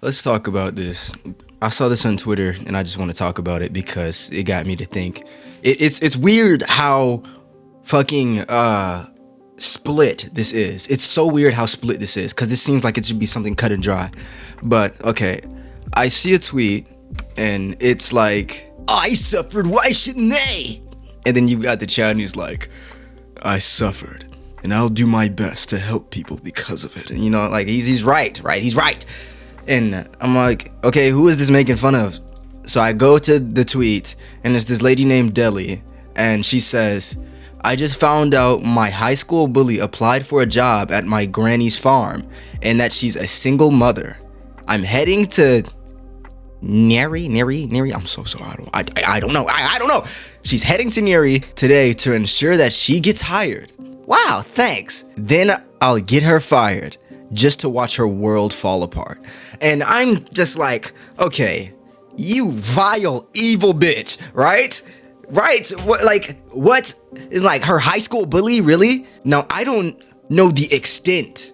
Let's talk about this. I saw this on Twitter and I just want to talk about it because it got me to think. It's weird how fucking split this is. It's so weird how split this is because this seems like it should be something cut and dry. But okay, I see a tweet and it's like, I suffered, why shouldn't they? And then you got the chat and he's like, I suffered and I'll do my best to help people because of it. And you know, like he's right? He's right. And I'm like, okay, who is this making fun of? So I go to the tweet, and it's this lady named Deli, and she says, I just found out my high school bully applied for a job at my granny's farm, and that she's a single mother. I'm heading to Neri. I'm so sorry. I don't know. She's heading to Neri today to ensure that she gets hired. Wow, thanks. Then I'll get her fired just to watch her world fall apart. And I'm just like, okay, you vile, evil bitch, right? What is like her high school bully, really? Now, I don't know the extent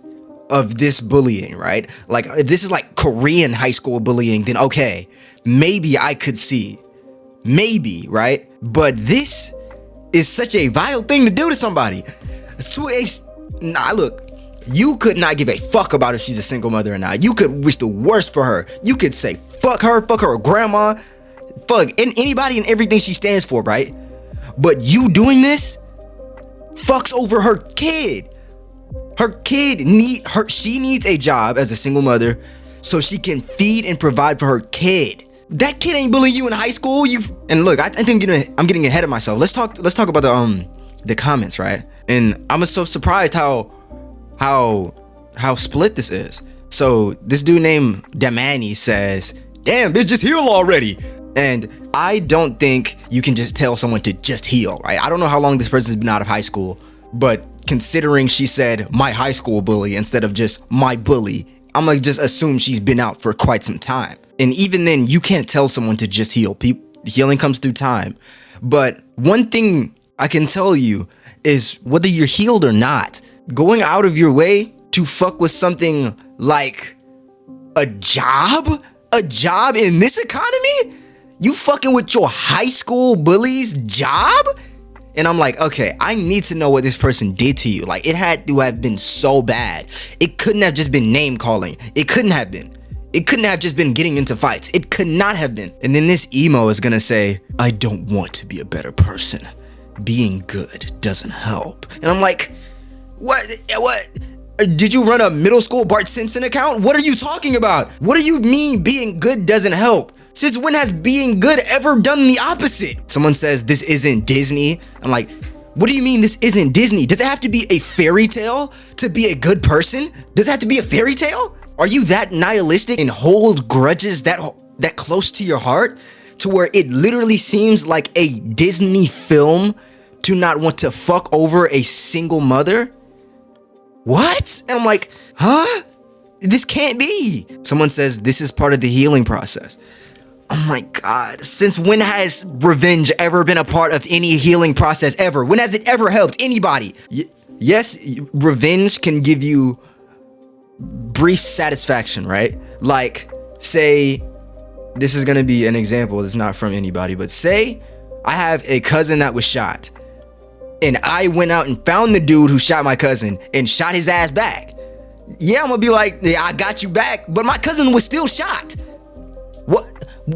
of this bullying, right? Like, if this is like Korean high school bullying, then okay, maybe I could see. Maybe, right? But this is such a vile thing to do to somebody. Look, you could not give a fuck about if she's a single mother or not. You could wish the worst for her. You could say fuck her grandma, fuck anybody and everything she stands for, right? But you doing this fucks over her kid. She needs a job as a single mother so she can feed and provide for her kid. That kid ain't bullying you in high school. And look, I think I'm getting ahead of myself. Let's talk about the comments, right? And I'm so surprised how split this is. So this dude named Damani says, damn, bitch, just heal already. And I don't think you can just tell someone to just heal, right? I don't know how long this person's been out of high school, but considering she said my high school bully instead of just my bully, I'm gonna just assume she's been out for quite some time. And even then, you can't tell someone to just heal. Healing comes through time. But one thing I can tell you is whether you're healed or not, going out of your way to fuck with something like a job in this economy? You fucking with your high school bully's job? And I'm like, okay, I need to know what this person did to you. Like, it had to have been so bad. It couldn't have just been name calling. It couldn't have been. It couldn't have just been getting into fights. It could not have been. And then this emo is gonna say, I don't want to be a better person. Being good doesn't help. And I'm like, what? Did you run a middle school Bart Simpson account? What are you talking about? What do you mean being good doesn't help? Since when has being good ever done the opposite? Someone says this isn't Disney. I'm like, what do you mean this isn't Disney? Does it have to be a fairy tale to be a good person? Does it have to be a fairy tale? Are you that nihilistic and hold grudges that close to your heart to where it literally seems like a Disney film to not want to fuck over a single mother? What? And I'm like, huh? This can't be. Someone says this is part of the healing process. Oh my God. Since when has revenge ever been a part of any healing process ever? When has it ever helped anybody? Yes, revenge can give you brief satisfaction, right? Like, say, this is gonna be an example. It's not from anybody, but say I have a cousin that was shot and I went out and found the dude who shot my cousin and shot his ass back. Yeah, I'm gonna be like, yeah, I got you back, but my cousin was still shot. What?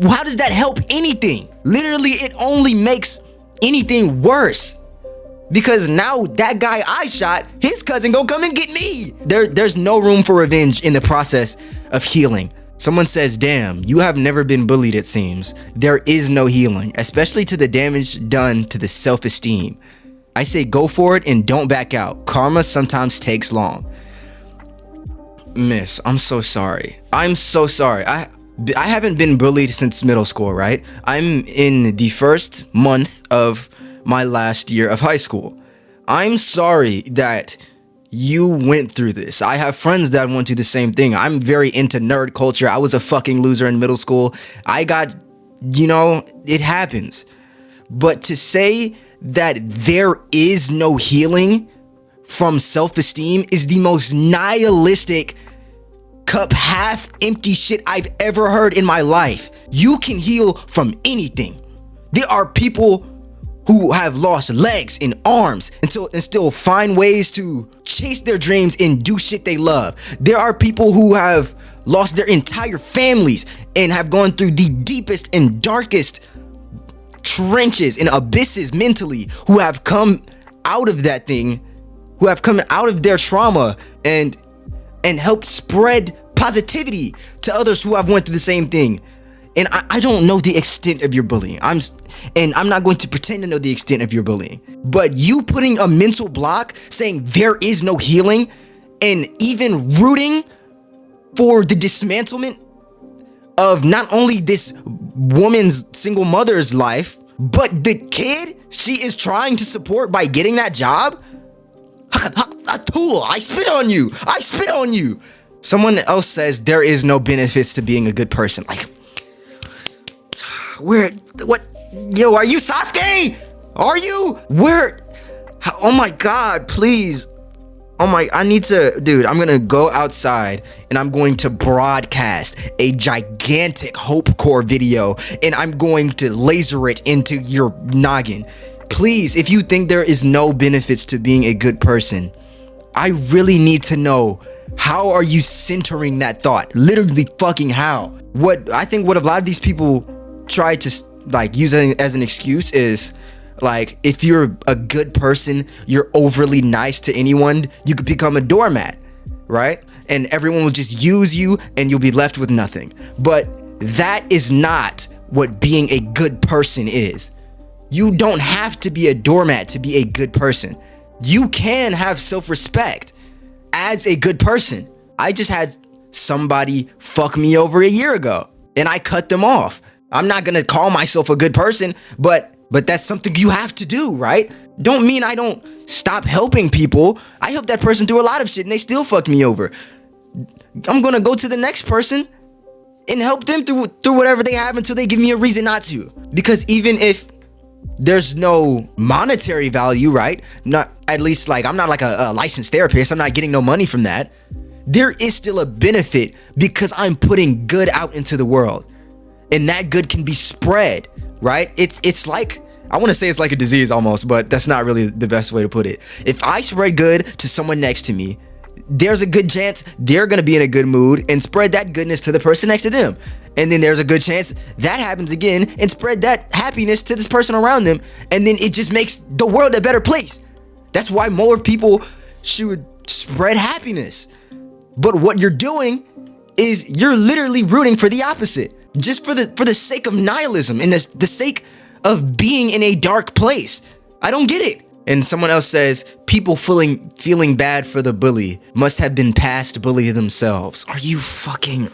How does that help anything? Literally, it only makes anything worse. Because now that guy I shot, his cousin gonna come and get me. There's no room for revenge in the process of healing. Someone says, damn, you have never been bullied, it seems. There is no healing, especially to the damage done to the self-esteem. I say go for it and don't back out. Karma sometimes takes long. Miss, I'm so sorry. I'm so sorry. I haven't been bullied since middle school, right? I'm in the first month of my last year of high school. I'm sorry that you went through this. I have friends that went through the same thing. I'm very into nerd culture. I was a fucking loser in middle school. It happens. But to say that there is no healing from self-esteem is the most nihilistic cup half empty shit I've ever heard in my life. You can heal from anything. There are people who have lost legs and arms and still find ways to chase their dreams and do shit they love. There are people who have lost their entire families and have gone through the deepest and darkest trenches and abysses mentally, who have come out of that thing, who have come out of their trauma and helped spread positivity to others who have went through the same thing. And I don't know the extent of your bullying. I'm not going to pretend to know the extent of your bullying. But you putting a mental block, saying there is no healing, and even rooting for the dismantlement of not only this woman's single mother's life, but the kid she is trying to support by getting that job. I spit on you. I spit on you. Someone else says there is no benefits to being a good person. Like, where, what, yo, are you Sasuke? Are you? Where, oh my God, please. Oh my, I need to, dude, I'm gonna go outside and I'm going to broadcast a gigantic hope core video and I'm going to laser it into your noggin. Please, if you think there is no benefits to being a good person, I really need to know, how are you centering that thought? Literally fucking how? What I think what a lot of these people try to like use as an excuse is like, if you're a good person, you're overly nice to anyone, you could become a doormat, right? And everyone will just use you and you'll be left with nothing. But that is not what being a good person is. You don't have to be a doormat to be a good person. You can have self-respect as a good person. I just had somebody fuck me over a year ago and I cut them off. I'm not gonna call myself a good person, but that's something you have to do, right? Don't mean I don't stop helping people. I helped that person through a lot of shit and they still fucked me over. I'm gonna go to the next person and help them through whatever they have until they give me a reason not to. Because even if there's no monetary value, right? Not at least like, I'm not like a licensed therapist. I'm not getting no money from that. There is still a benefit because I'm putting good out into the world. And that good can be spread, right? It's like, I want to say it's like a disease almost, but that's not really the best way to put it. If I spread good to someone next to me, there's a good chance they're going to be in a good mood and spread that goodness to the person next to them. And then there's a good chance that happens again and spread that happiness to this person around them. And then it just makes the world a better place. That's why more people should spread happiness. But what you're doing is you're literally rooting for the opposite, just for the sake of nihilism and the sake of being in a dark place. I don't get it. And someone else says, people feeling bad for the bully must have been past bully themselves. Are you fucking...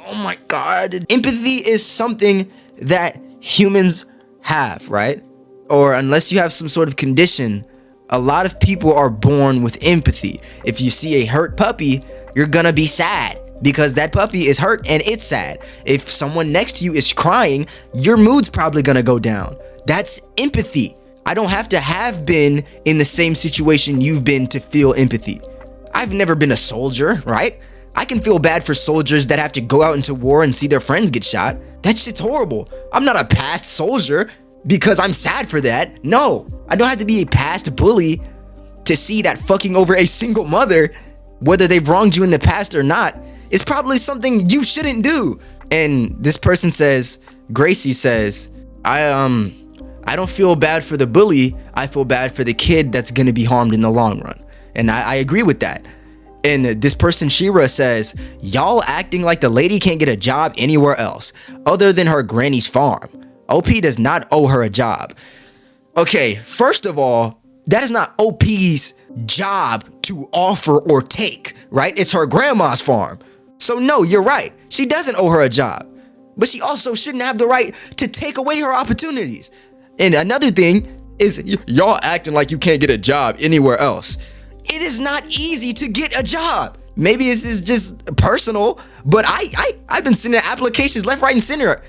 Oh my God. Empathy is something that humans have, right? Or unless you have some sort of condition, a lot of people are born with empathy. If you see a hurt puppy, you're gonna be sad because that puppy is hurt and it's sad. If someone next to you is crying, your mood's probably gonna go down. That's empathy. I don't have to have been in the same situation you've been to feel empathy. I've never been a soldier, right? I can feel bad for soldiers that have to go out into war and see their friends get shot. That shit's horrible. I'm not a past soldier because I'm sad for that. No, I don't have to be a past bully to see that fucking over a single mother, whether they've wronged you in the past or not, is probably something you shouldn't do. And this person says, Gracie says, I don't feel bad for the bully. I feel bad for the kid that's gonna be harmed in the long run. And I agree with that. And this person, Shira, says, y'all acting like the lady can't get a job anywhere else other than her granny's farm. OP does not owe her a job. Okay, first of all, that is not OP's job to offer or take, right? It's her grandma's farm. So no, you're right. She doesn't owe her a job. But she also shouldn't have the right to take away her opportunities. And another thing is y'all acting like you can't get a job anywhere else. It is not easy to get a job. Maybe this is just personal, but I've been sending applications left, right, and center.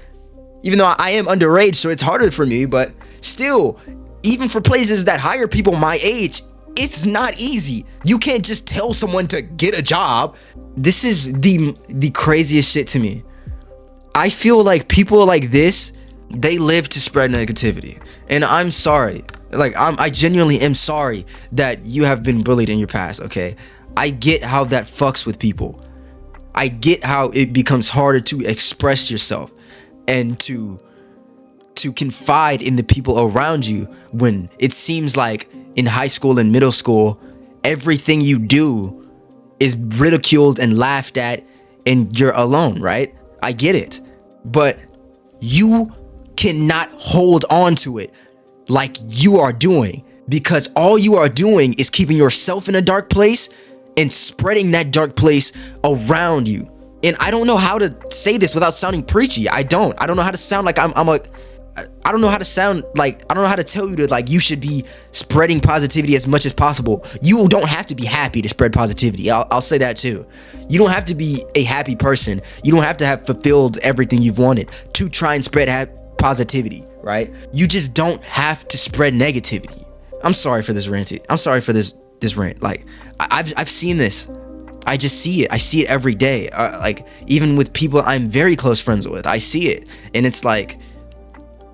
Even though I am underage, so it's harder for me, but still, even for places that hire people my age, It's not easy. You can't just tell someone to get a job. This is the craziest shit to me. I feel like people like this, they live to spread negativity. And I'm sorry. Like, I genuinely am sorry that you have been bullied in your past, okay? I get how that fucks with people. I get how it becomes harder to express yourself and to confide in the people around you when it seems like in high school and middle school, everything you do is ridiculed and laughed at and you're alone, right? I get it. But you cannot hold on to it like you are doing, because all you are doing is keeping yourself in a dark place and spreading that dark place around you. And I don't know how to say this without sounding preachy. I don't know how to sound like I don't know how to sound like, I don't know how to tell you to, like, you should be spreading positivity as much as possible. You don't have to be happy to spread positivity. I'll say that too. You don't have to be a happy person. You don't have to have fulfilled everything you've wanted to try and spread positivity, right? You just don't have to spread negativity. I'm sorry for this rant. I'm sorry for this rant. Like, I've seen this. I just see it. I see it every day. Like, even with people I'm very close friends with, I see it. And it's like,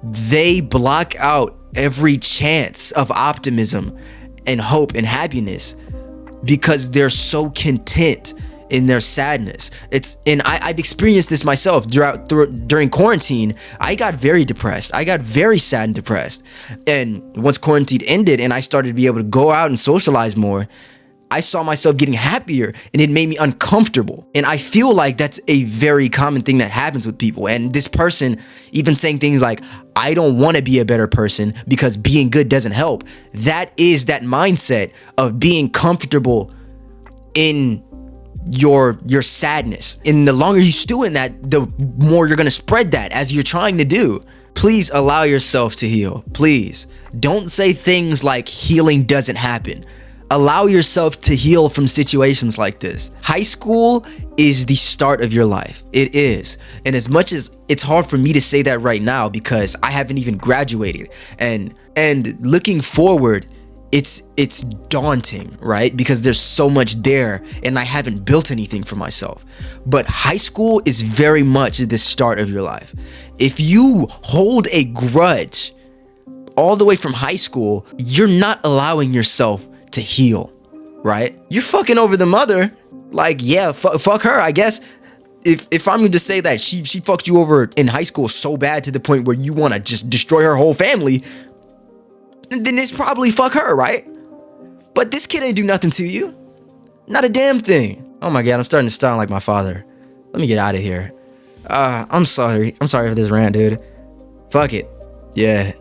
they block out every chance of optimism and hope and happiness because they're so content in their sadness. I've experienced this myself during quarantine. I got very depressed. I got very sad and depressed. And once quarantine ended and I started to be able to go out and socialize more, I saw myself getting happier and it made me uncomfortable. And I feel like that's a very common thing that happens with people. And this person even saying things like, I don't want to be a better person because being good doesn't help. That is that mindset of being comfortable in your sadness. And the longer you stew in that, the more you're going to spread that as you're trying to do. Please allow yourself to heal. Please don't say things like healing doesn't happen. Allow yourself to heal from situations like this. High school is the start of your life. It is. And as much as it's hard for me to say that right now because I haven't even graduated, and looking forward, it's daunting, right? Because there's so much there and I haven't built anything for myself. But high school is very much the start of your life. If you hold a grudge all the way from high school, you're not allowing yourself to heal, right? You're fucking over the mother. Like, yeah, fuck her, I guess. If I'm going to say that she fucked you over in high school so bad to the point where you want to just destroy her whole family, then it's probably fuck her, right? But this kid ain't do nothing to you. Not a damn thing. Oh my God, I'm starting to sound like my father. Let me get out of here. I'm sorry for this rant, dude. Fuck it. Yeah.